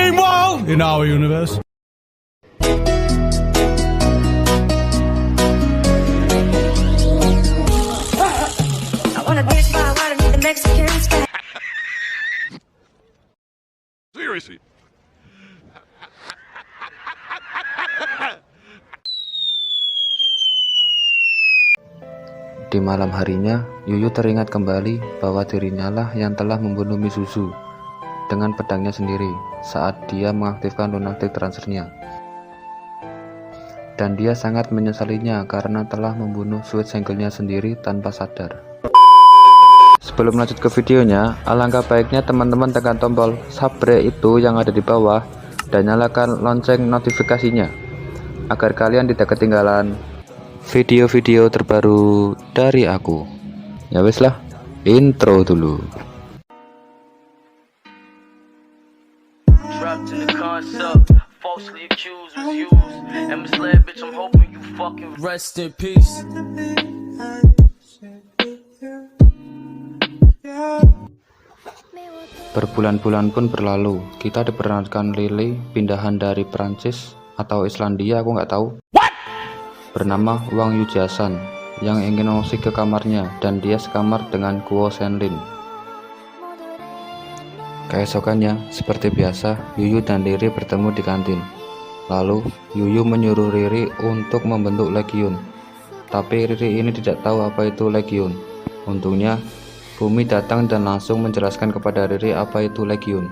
Meanwhile, in our universe. I wanna dance by water with the Mexican sky. Seriously. Di malam harinya, Yuyu teringat kembali bahwa dirinya lah yang telah membunuh Misuzu dengan pedangnya sendiri saat dia mengaktifkan lunatic transfernya. Dan dia sangat menyesalinya karena telah membunuh sweet single-nya sendiri tanpa sadar. Sebelum lanjut ke videonya, alangkah baiknya teman-teman tekan tombol subscribe itu yang ada di bawah dan nyalakan lonceng notifikasinya agar kalian tidak ketinggalan video-video terbaru dari aku. Ya wes lah, intro dulu. Rest in peace. Berbulan-bulan pun berlalu, kita diperkenalkan Lily, pindahan dari Prancis atau Islandia, aku nggak tahu, bernama Wang Yujasan yang ingin mengusik ke kamarnya, dan dia sekamar dengan Guo Shenlin. Keesokannya, seperti biasa, Yuyu dan Riri bertemu di kantin. Lalu, Yuyu menyuruh Riri untuk membentuk legiun. Tapi Riri ini tidak tahu apa itu legiun. Untungnya, Fumi datang dan langsung menjelaskan kepada Riri apa itu legiun.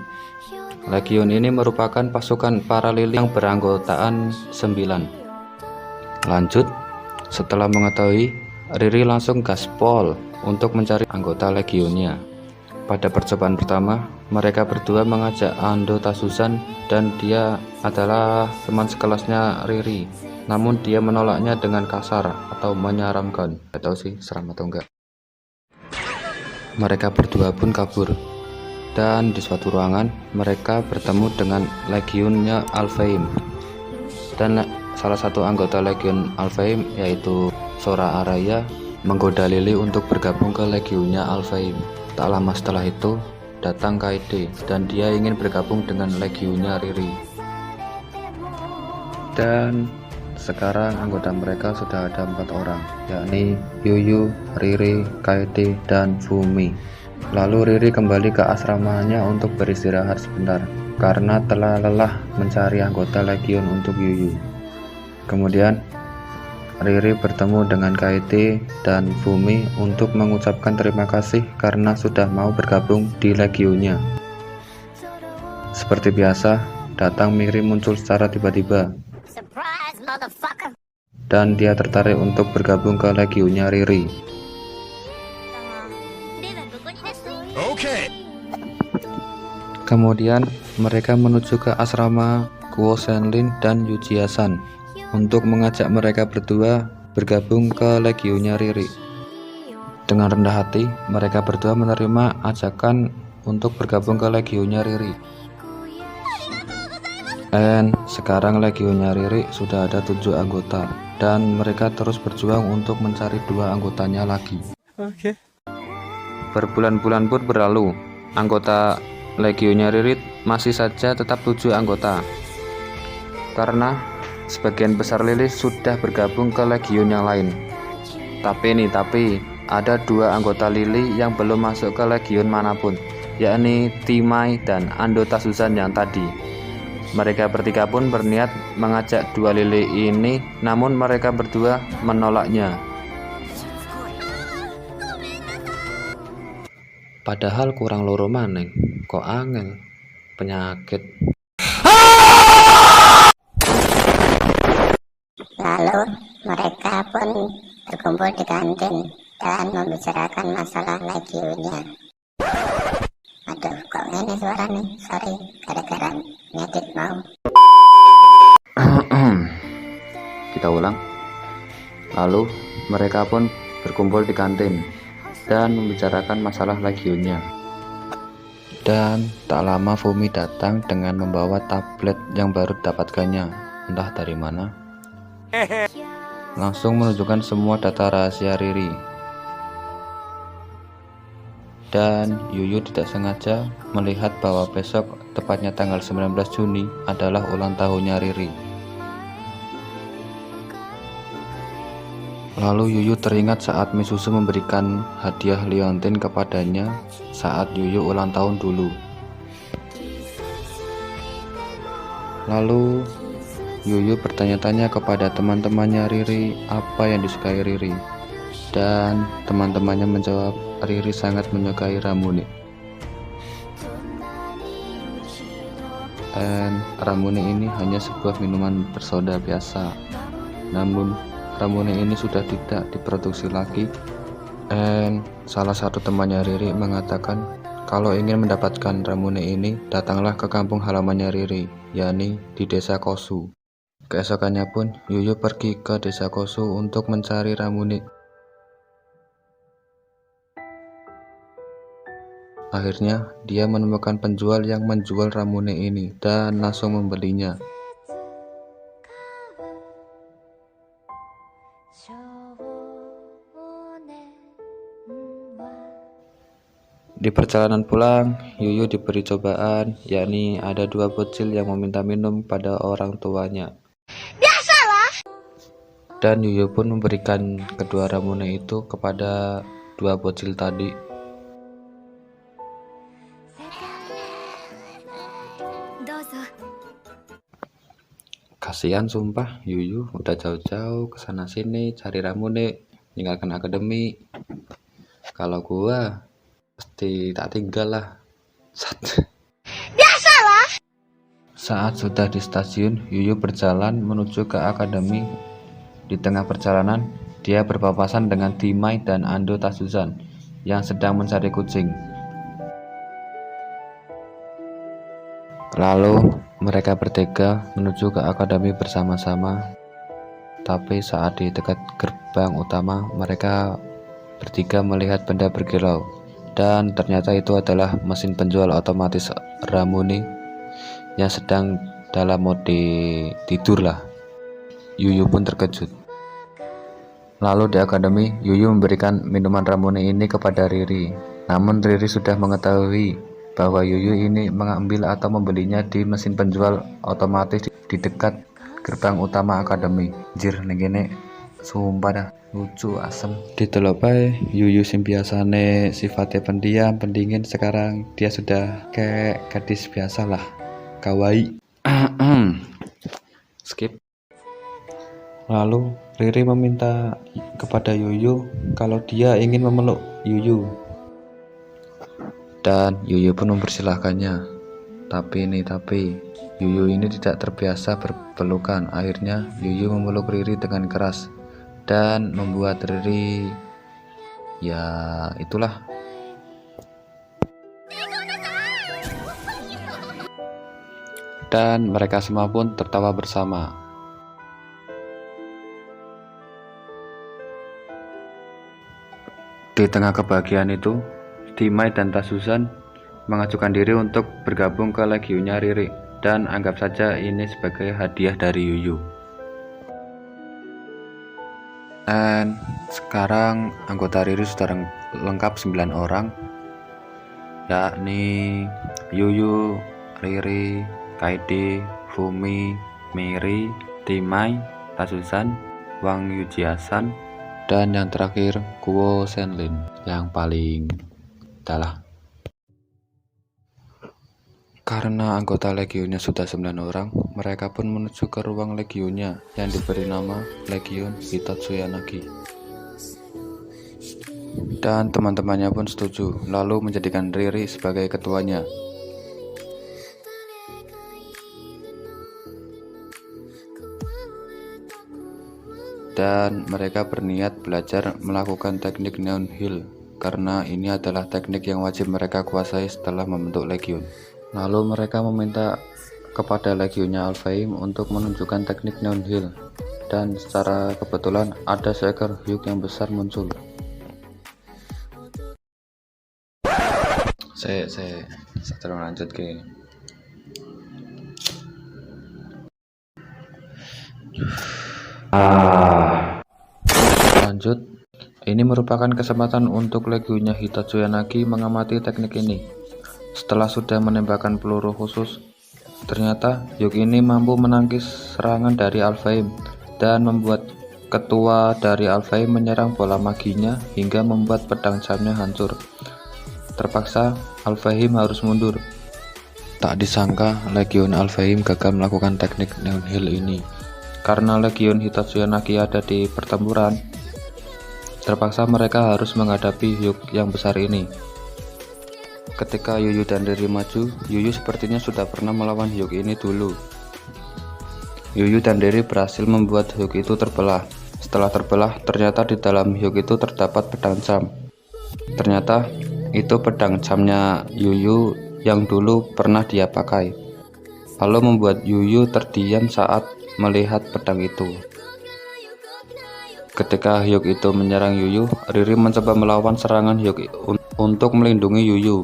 Legiun ini merupakan pasukan para lili yang beranggotaan 9. Lanjut, setelah mengetahui, Riri langsung gaspol untuk mencari anggota legionnya. Pada percobaan pertama, mereka berdua mengajak Ando Tasusan dan dia adalah teman sekelasnya Riri. Namun dia menolaknya dengan kasar atau menyeramkan. Gak tahu sih seram atau enggak. Mereka berdua pun kabur. Dan di suatu ruangan, mereka bertemu dengan legionnya Alfheim. Dan salah satu anggota Legion Alfheim yaitu Sora Araya menggoda Lily untuk bergabung ke legionnya Alfheim. Tak lama setelah itu datang Kaede dan dia ingin bergabung dengan legionnya Riri. Dan sekarang anggota mereka sudah ada 4 orang, yakni Yuyu, Riri, Kaede, dan Fumi. Lalu Riri kembali ke asramanya untuk beristirahat sebentar karena telah lelah mencari anggota legion untuk Yuyu. Kemudian Riri bertemu dengan Kaede dan Fumi untuk mengucapkan terima kasih karena sudah mau bergabung di legionnya. Seperti biasa, datang Miri muncul secara tiba-tiba. Dan dia tertarik untuk bergabung ke legionnya Riri. Kemudian mereka menuju ke asrama Guo Shenlin dan Yujiasan untuk mengajak mereka berdua bergabung ke legionnya Riri. Dengan rendah hati, mereka berdua menerima ajakan untuk bergabung ke legionnya Riri. Dan sekarang legionnya Riri sudah ada 7 anggota dan mereka terus berjuang untuk mencari 2 anggotanya lagi. Berbulan-bulan pun berlalu, anggota legionnya Riri masih saja tetap 7 anggota karena sebagian besar Lily sudah bergabung ke legion yang lain. Tapi ada 2 anggota Lily yang belum masuk ke legion manapun, yakni Timai dan Ando Tasusan yang tadi. Mereka bertiga pun berniat mengajak 2 Lily ini, namun mereka berdua menolaknya. Padahal kurang loro maneng, kok angel, penyakit. Lalu mereka pun berkumpul di kantin dan membicarakan masalah legionnya. Aduh, kok ini suara nih? Sorry, gara-gara ngedit mau. Kita ulang. Lalu mereka pun berkumpul di kantin dan membicarakan masalah legionnya. Dan tak lama Fumi datang dengan membawa tablet yang baru didapatkannya, entah dari mana. Langsung menunjukkan semua data rahasia Riri. Dan Yuyu tidak sengaja melihat bahwa besok, tepatnya tanggal 19 Juni, adalah ulang tahunnya Riri. Lalu Yuyu teringat saat Misuzu memberikan hadiah liontin kepadanya saat Yuyu ulang tahun dulu. Lalu Yuyu bertanya-tanya kepada teman-temannya Riri apa yang disukai Riri. Dan teman-temannya menjawab Riri sangat menyukai Ramune. Dan Ramune ini hanya sebuah minuman bersoda biasa. Namun Ramune ini sudah tidak diproduksi lagi. Dan salah satu temannya Riri mengatakan kalau ingin mendapatkan Ramune ini, datanglah ke kampung halamannya Riri, yakni di desa Kosu. Keesokannya pun Yuyu pergi ke desa Kosu untuk mencari Ramune. Akhirnya dia menemukan penjual yang menjual Ramune ini dan langsung membelinya. Di perjalanan pulang, Yuyu diberi cobaan, yakni ada dua bocil yang meminta minum pada orang tuanya. Biasalah. Dan Yuyu pun memberikan kedua Ramune itu kepada dua bocil tadi. Kasihan sumpah, Yuyu udah jauh-jauh kesana sini cari Ramune, meninggalkan akademi. Kalau gua pasti tak tinggal lah. Biasalah. Saat sudah di stasiun, Yuyu berjalan menuju ke akademi. Di tengah perjalanan, dia berpapasan dengan Timai dan Ando Tasuzan yang sedang mencari kucing. Lalu mereka bertiga menuju ke akademi bersama-sama. Tapi saat di dekat gerbang utama, mereka bertiga melihat benda berkilau. Dan ternyata itu adalah mesin penjual otomatis Ramune yang sedang dalam mode tidur lah. Yuyu pun terkejut. Lalu di akademi, Yuyu memberikan minuman Ramune ini kepada Riri. Namun Riri sudah mengetahui bahwa Yuyu ini mengambil atau membelinya di mesin penjual otomatis di dekat gerbang utama akademi. Jir negene sumpah dah lucu asem. Ditelok bae Yuyu sing biasane sifatnya pendiam pendingin, sekarang dia sudah kayak gadis biasa lah, kawaii. Skip. Lalu Riri meminta kepada Yuyu kalau dia ingin memeluk Yuyu. Dan Yuyu pun mempersilahkannya. Tapi Yuyu ini tidak terbiasa berpelukan. Akhirnya Yuyu memeluk Riri dengan keras dan membuat Riri ya itulah. Dan mereka semua pun tertawa bersama. Di tengah kebahagiaan itu, Timai dan Tasuzan mengajukan diri untuk bergabung ke legionnya Riri, dan anggap saja ini sebagai hadiah dari Yuyu. Dan sekarang anggota Riri sudah lengkap 9 orang, yakni Yuyu, Riri, Kaede, Fumi, Miri, Timai, Tasuzan, Wang Yujiasan, dan yang terakhir Kuo Senlin yang paling dalah. Karena anggota legionnya sudah 9 orang, mereka pun menuju ke ruang legionnya yang diberi nama Legion Hitotsuyanagi. Dan teman-temannya pun setuju, lalu menjadikan Riri sebagai ketuanya. Dan mereka berniat belajar melakukan teknik Neon Hill, karena ini adalah teknik yang wajib mereka kuasai setelah membentuk legion. Lalu mereka meminta kepada legionnya Alfheim untuk menunjukkan teknik Neon Hill, dan secara kebetulan ada seekor Hyuk yang besar muncul. Saya lanjut ke lanjut. Ini merupakan kesempatan untuk Legionnya Hitatsuya Nagi mengamati teknik ini. Setelah sudah menembakkan peluru khusus, ternyata Hyuk ini mampu menangkis serangan dari Alfheim dan membuat ketua dari Alfheim menyerang bola maginya hingga membuat pedang jamnya hancur. Terpaksa Alfheim harus mundur. Tak disangka Legion Alfheim gagal melakukan teknik Neon Hill ini. Karena Legion Hitatsuya Nagi ada di pertempuran, terpaksa mereka harus menghadapi Hyuk yang besar ini. Ketika Yuyu dan Riri maju, Yuyu sepertinya sudah pernah melawan Hyuk ini dulu. Yuyu dan Riri berhasil membuat Hyuk itu terbelah. Setelah terbelah, ternyata di dalam Hyuk itu terdapat pedang jam. Ternyata itu pedang jamnya Yuyu yang dulu pernah dia pakai. Lalu membuat Yuyu terdiam saat melihat pedang itu. Ketika Hyuk itu menyerang Yuyu, Riri mencoba melawan serangan Hyuk untuk melindungi Yuyu.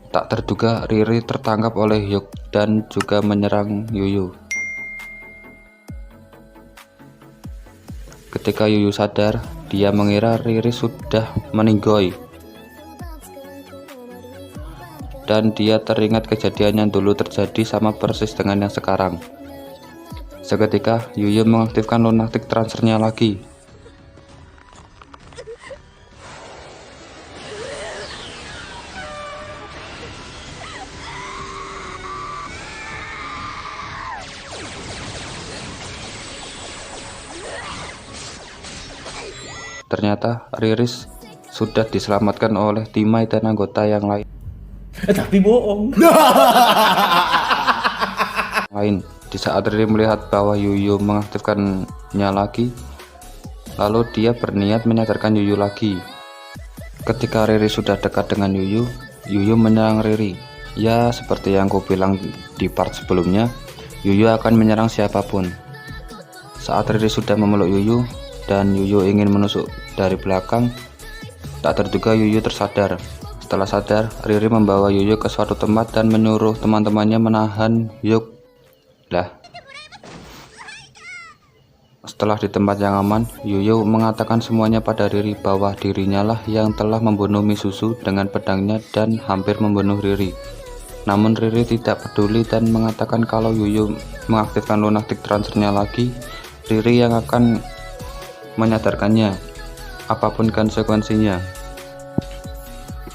Tak terduga Riri tertangkap oleh Hyuk dan juga menyerang Yuyu. Ketika Yuyu sadar, dia mengira Riri sudah meninggoy. Dan dia teringat kejadian yang dulu terjadi sama persis dengan yang sekarang. Seketika Yuyu mengaktifkan lunatic transfernya lagi. Ternyata Riris sudah diselamatkan oleh Timai dan anggota yang lain. Tapi bohong. Di saat Riri melihat bahwa Yuyu mengaktifkannya lagi, lalu dia berniat menyadarkan Yuyu lagi. Ketika Riri sudah dekat dengan Yuyu, Yuyu menyerang Riri. Ya, seperti yang aku bilang di part sebelumnya, Yuyu akan menyerang siapapun. Saat Riri sudah memeluk Yuyu dan Yuyu ingin menusuk dari belakang, tak terduga Yuyu tersadar. Setelah sadar, Riri membawa Yuyu ke suatu tempat dan menyuruh teman-temannya menahan Hyuk. Setelah di tempat yang aman, Yuyu mengatakan semuanya pada Riri bahwa dirinya lah yang telah membunuh Misuzu dengan pedangnya dan hampir membunuh Riri. Namun Riri tidak peduli dan mengatakan kalau Yuyu mengaktifkan lunatic transfernya lagi, Riri yang akan menyadarkannya, apapun konsekuensinya.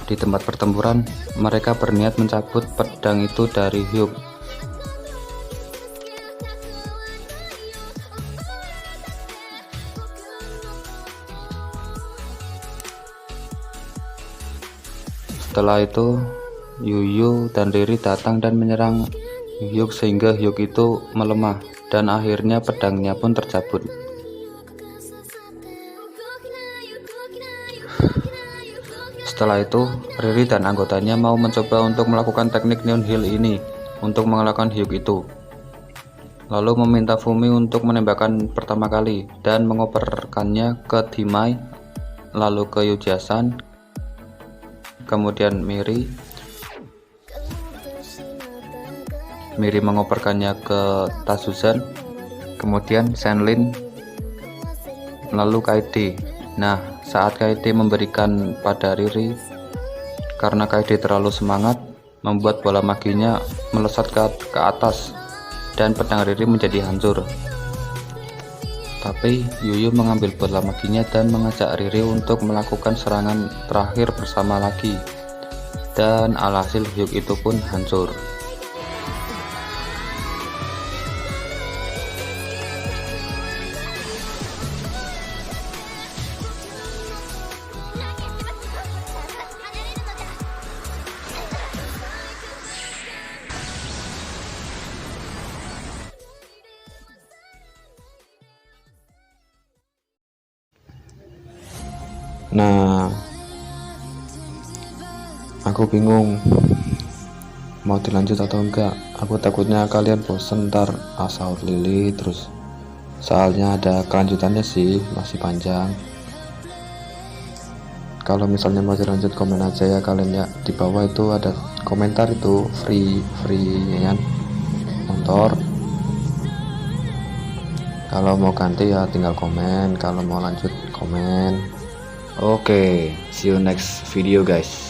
Di tempat pertempuran, mereka berniat mencabut pedang itu dari Hyuk. Setelah itu, Yuyu dan Riri datang dan menyerang Hyuk sehingga Hyuk itu melemah dan akhirnya pedangnya pun tercabut. Setelah itu, Riri dan anggotanya mau mencoba untuk melakukan teknik Neon Hill ini untuk mengalahkan Hyuk itu. Lalu meminta Fumi untuk menembakkan pertama kali dan mengoperkannya ke Timai, lalu ke Yuji-san, kemudian Miri mengoperkannya ke Tazuzan, kemudian Senlin, lalu Kaede. Nah, saat Kaede memberikan pada Riri, karena Kaede terlalu semangat, membuat bola maginya melesat ke atas dan pedang Riri menjadi hancur. Tapi Yuyu mengambil bola maginya dan mengajak Riri untuk melakukan serangan terakhir bersama lagi. Dan alhasil Hyuk itu pun hancur. Nah, aku bingung mau dilanjut atau enggak. Aku takutnya kalian bosen ntar asal lili terus. Soalnya ada kelanjutannya sih, masih panjang. Kalau misalnya mau dilanjut, komen aja ya kalian ya. Di bawah itu ada komentar, itu free ya kan, motor. Kalau mau ganti ya tinggal komen, kalau mau lanjut komen. Oke, see you next video guys.